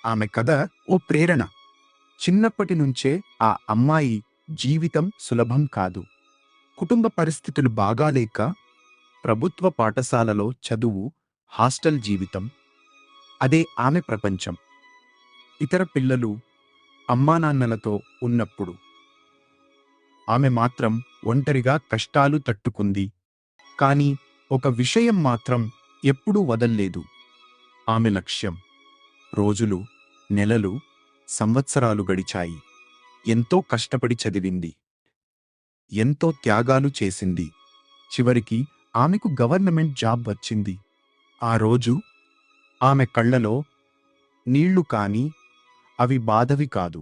ఆమె కథ ఓ ప్రేరణ. చిన్నప్పటి నుంచే ఆ అమ్మాయి జీవితం సులభం కాదు. కుటుంబ పరిస్థితులు బాగాలేక ప్రభుత్వ పాఠశాలలో చదువు, హాస్టల్ జీవితం, అదే ఆమె ప్రపంచం. ఇతర పిల్లలు అమ్మానాన్నలతో ఉన్నప్పుడు ఆమె మాత్రం ఒంటరిగా కష్టాలు తట్టుకుంది. కానీ ఒక విషయం మాత్రం ఎప్పుడూ వదల్లేదు. ఆమె లక్ష్యం. రోజులు, నెలలు, సంవత్సరాలు గడిచాయి. ఎంతో కష్టపడి చదివింది. ఎంతో త్యాగాలు చేసింది. చివరికి ఆమెకు గవర్నమెంట్ జాబ్ వచ్చింది. ఆ రోజు ఆమె కళ్ళలో నీళ్లు కాని అవి బాధవి కాదు.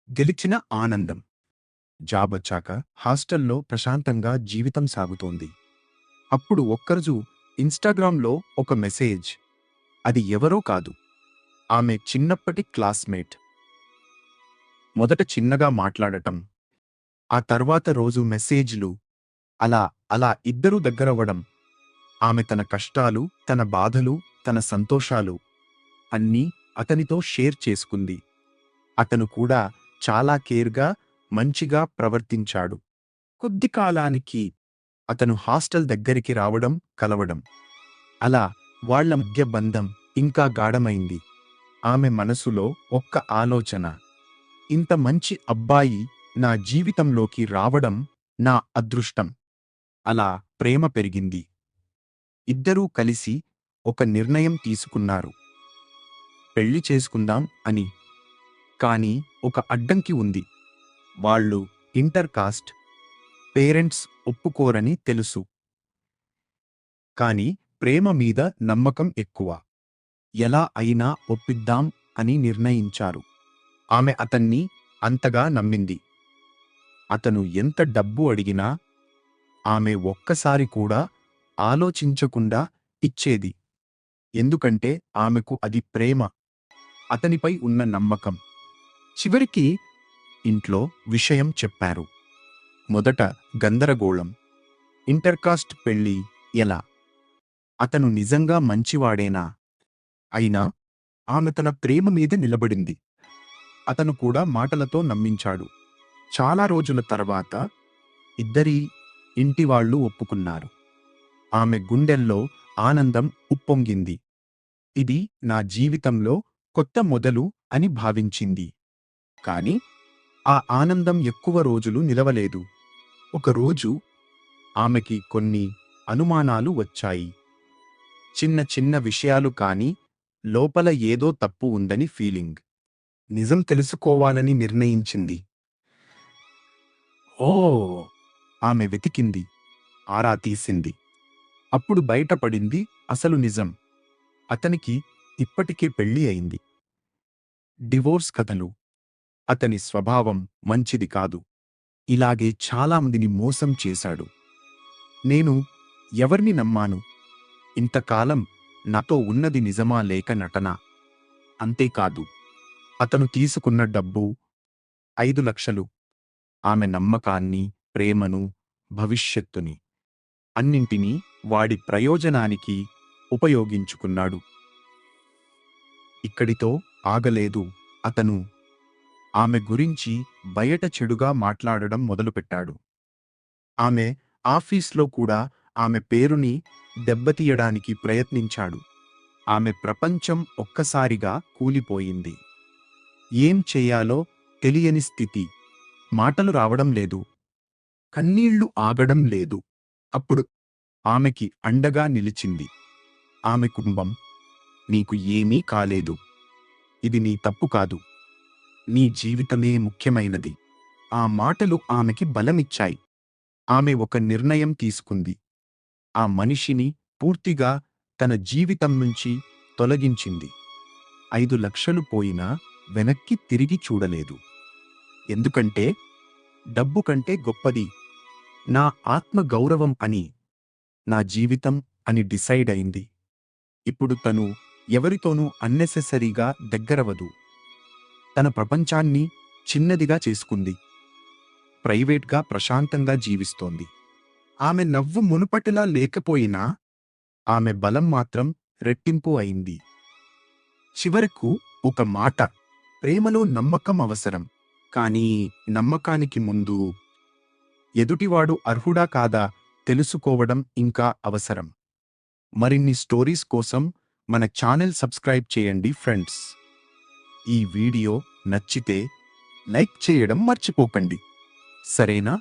గెలిచిన ఆనందం. జాబ్ వచ్చాక హాస్టల్లో ప్రశాంతంగా జీవితం సాగుతోంది. అప్పుడు ఒక్కరోజు ఇన్‌స్టాగ్రామ్‌లో ఒక మెసేజ్. అది ఎవరో కాదు, ఆమె చిన్నప్పటి క్లాస్‌మేట్. మొదట చిన్నగా మాట్లాడటం, ఆ తర్వాత రోజు మెసేజ్‌లు. అలా అలా ఇద్దరూ దగ్గరవ్వడం. ఆమె తన కష్టాలు, తన బాధలు, తన సంతోషాలు అన్నీ అతనితో షేర్ చేసుకుంది. అతను కూడా చాలా కేర్‌గా, మంచిగా ప్రవర్తించాడు. కొద్ది కాలానికి అతను హాస్టల్ దగ్గరికి రావడం, కలవడం. అలా వాళ్ళ మధ్య బంధం ఇంకా గాఢమైంది. ఆమె మనసులో ఒక్క ఆలోచన. ఇంత మంచి అబ్బాయి నా జీవితంలోకి రావడం నా అదృష్టం. అలా ప్రేమ పెరిగింది. ఇద్దరూ కలిసి ఒక నిర్ణయం తీసుకున్నారు. పెళ్లి చేసుకుందాం అని. కానీ ఒక అడ్డంకి ఉంది. వాళ్ళు ఇంటర్ కాస్ట్. పేరెంట్స్ ఒప్పుకోరని తెలుసు. కానీ ప్రేమ మీద నమ్మకం ఎక్కువ. ఎలా అయినా ఒప్పిద్దాం అని నిర్ణయించారు. ఆమె అతన్ని అంతగా నమ్మింది. అతను ఎంత డబ్బు అడిగినా ఆమె ఒక్కసారి కూడా ఆలోచించకుండా ఇచ్చేది. ఎందుకంటే ఆమెకు అది ప్రేమ, అతనిపై ఉన్న నమ్మకం. చివరికి ఇంట్లో విషయం చెప్పారు. మొదట గందరగోళం. ఇంటర్కాస్ట్ పెళ్లి ఎలా? అతను నిజంగా మంచివాడేనా? అయినా ఆమె తన ప్రేమ మీద నిలబడింది. అతను కూడా మాటలతో నమ్మించాడు. చాలా రోజుల తర్వాత ఇద్దరి ఇంటివాళ్లు ఒప్పుకున్నారు. ఆమె గుండెల్లో ఆనందం ఉప్పొంగింది. ఇది నా జీవితంలో కొత్త మొదలు అని భావించింది. కాని ఆ ఆనందం ఎక్కువ రోజులు నిలవలేదు. ఒకరోజు ఆమెకి కొన్ని అనుమానాలు వచ్చాయి. చిన్న చిన్న విషయాలు కాని లోపల ఏదో తప్పు ఉందని ఫీలింగ్. నిజం తెలుసుకోవాలని నిర్ణయించింది. ఓ ఆమె వెతికింది, ఆరా తీసింది. అప్పుడు బయటపడింది అసలు నిజం. అతనికి ఇప్పటికే పెళ్లి అయింది. డివోర్స్ కథలు. అతని స్వభావం మంచిది కాదు. ఇలాగే చాలామందిని మోసం చేశాడు. నేను ఎవర్ని నమ్మాను? ఇంతకాలం నాతో ఉన్నది నిజమా లేక నటనా? అంతేకాదు, అతను తీసుకున్న డబ్బు 5 లక్షలు. ఆమె నమ్మకాన్ని, ప్రేమను, భవిష్యత్తుని, అన్నింటినీ వాడి ప్రయోజనానికి ఉపయోగించుకున్నాడు. ఇక్కడితో ఆగలేదు. అతను ఆమె గురించి బయట చెడుగా మాట్లాడడం మొదలుపెట్టాడు. ఆమె ఆఫీస్లో కూడా ఆమె పేరుని దెబ్బతీయడానికి ప్రయత్నించాడు. ఆమె ప్రపంచం ఒక్కసారిగా కూలిపోయింది. ఏం చెయ్యాలో తెలియని స్థితి. మాటలు రావడం లేదు. కన్నీళ్లు ఆగడం లేదు. అప్పుడు ఆమెకి అండగా నిలిచింది ఆమె కుటుంబం. నీకు ఏమీ కాలేదు. ఇది నీ తప్పు కాదు. నీ జీవితమే ముఖ్యమైనది. ఆ మాటలు ఆమెకి బలమిచ్చాయి. ఆమె ఒక నిర్ణయం తీసుకుంది. ఆ మనిషిని పూర్తిగా తన జీవితం నుంచి తొలగించింది. 5 లక్షలు పోయినా వెనక్కి తిరిగి చూడలేదు. ఎందుకంటే డబ్బు కంటే గొప్పది నా ఆత్మ గౌరవం అని, నా జీవితం అని డిసైడ్ అయింది. ఇప్పుడు తను ఎవరితోనూ అన్నెసెసరీగా దగ్గరవదు. తన ప్రపంచాన్ని చిన్నదిగా చేసుకుంది. ప్రైవేట్గా ప్రశాంతంగా జీవిస్తోంది. ఆమె నవ్వు మునుపటిలా లేకపోయినా ఆమె బలం మాత్రం రెట్టింపు అయింది. చివరకు ఒక మాట, ప్రేమలో నమ్మకం అవసరం. కానీ నమ్మకానికి ముందు ఎదుటివాడు అర్హుడా కాదా తెలుసుకోవడం ఇంకా అవసరం. మరిన్ని స్టోరీస్ కోసం మన ఛానల్ సబ్స్క్రైబ్ చేయండి ఫ్రెండ్స్. ఈ వీడియో నచ్చితే లైక్ చేయడం మర్చిపోకండి. సరేనా?